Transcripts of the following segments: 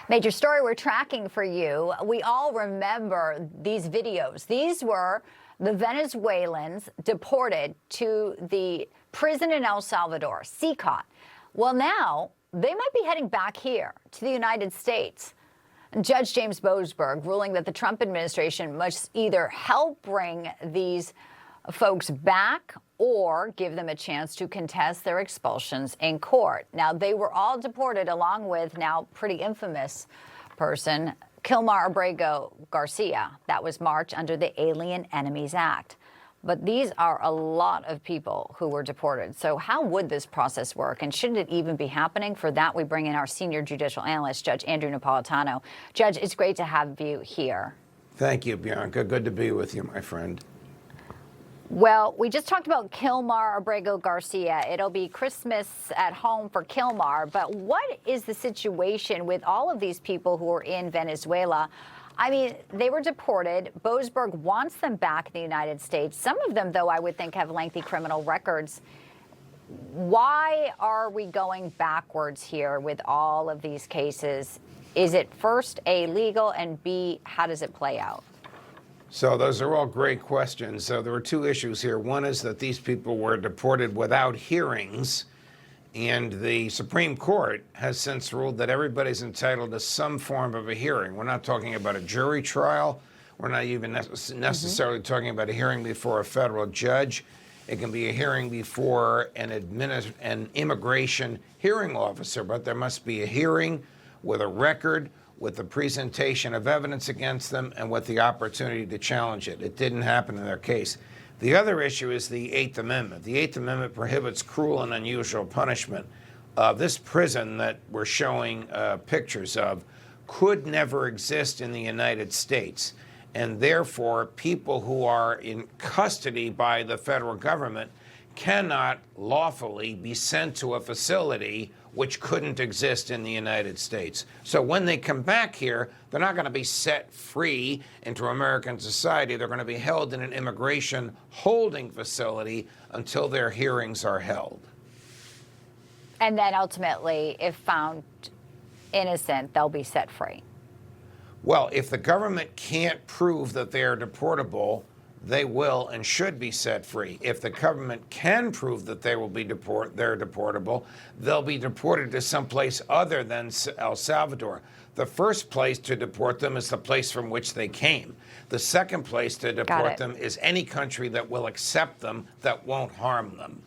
Major story we're tracking for you. We all remember these videos. These were the Venezuelans deported to the prison in El Salvador, CCOT. Well, now they might be heading back here to the United States. Judge James Boasberg ruling that the Trump administration must either help bring these folks back or give them a chance to contest their expulsions in court. Now, they were all deported along with now pretty infamous person, Kilmar Abrego Garcia. That was March under the Alien Enemies Act. But these are a lot of people who were deported. So how would this process work? And shouldn't it even be happening? For that, we bring in our senior judicial analyst, Judge Andrew Napolitano. Judge, it's great to have you here. Thank you, Bianca. Good to be with you, my friend. Well, we just talked about Kilmar Abrego Garcia. It'll be Christmas at home for Kilmar. But what is the situation with all of these people who are in Venezuela? I mean, they were deported. Boasberg wants them back in the United States. Some of them, though, I would think have lengthy criminal records. Why are we going backwards here with all of these cases? Is it first A, legal, and B, how does it play out? So those are all great questions. So there were two issues here. One is that these people were deported without hearings, and the Supreme Court has since ruled that everybody's entitled to some form of a hearing. We're not talking about a jury trial. We're not even necessarily talking about a hearing before a federal judge. It can be a hearing before an immigration hearing officer, but there must be a hearing with a record, with the presentation of evidence against them, and with the opportunity to challenge it. It didn't happen in their case. The other issue is the Eighth Amendment. The Eighth Amendment prohibits cruel and unusual punishment. This prison that we're showing pictures of could never exist in the United States, and therefore people who are in custody by the federal government cannot lawfully be sent to a facility which couldn't exist in the United States. So when they come back here, they're not going to be set free into American society. They're going to be held in an immigration holding facility until their hearings are held. And then ultimately, if found innocent, they'll be set free. Well, if the government can't prove that they are deportable, they will and should be set free. If the government can prove that they will be they're deportable, they'll be deported to someplace other than El Salvador. The first place to deport them is the place from which they came. The second place to deport them is any country that will accept them, that won't harm them.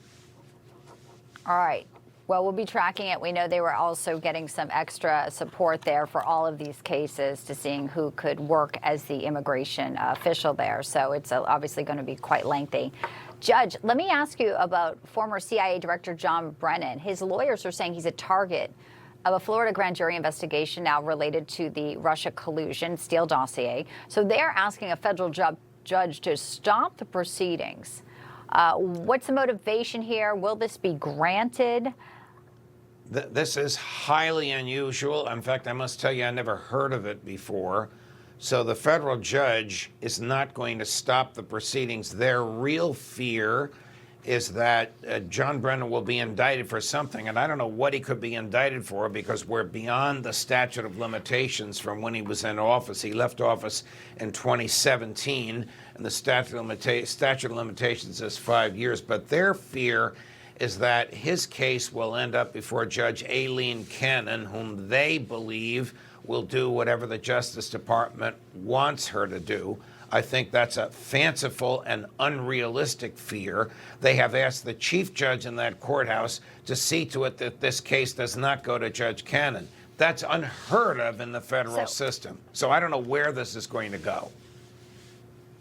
All right. Well, we'll be tracking it. We know they were also getting some extra support there for all of these cases to seeing who could work as the immigration official there. So it's obviously going to be quite lengthy. Judge, let me ask you about former CIA Director John Brennan. His lawyers are saying he's a target of a Florida grand jury investigation now related to the Russia collusion, Steele dossier. So they're asking a federal judge to stop the proceedings. What's the motivation here? Will this be granted? This is highly unusual. In fact, I must tell you, I never heard of it before. So the federal judge is not going to stop the proceedings. Their real fear is that John Brennan will be indicted for something, and I don't know what he could be indicted for because we're beyond the statute of limitations from when he was in office. He left office in 2017, and the statute of limitations is 5 years. But their fear is that his case will end up before Judge Aileen Cannon, whom they believe will do whatever the Justice Department wants her to do. I think that's a fanciful and unrealistic fear. They have asked the chief judge in that courthouse to see to it that this case does not go to Judge Cannon. That's unheard of in the federal system. So I don't know where this is going to go.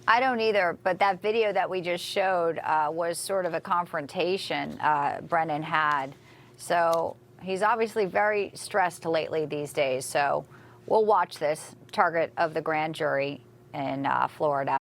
I don't either, but that video that we just showed was sort of a confrontation Brennan had. So he's obviously very stressed lately these days. So we'll watch this, target of the grand jury in Florida.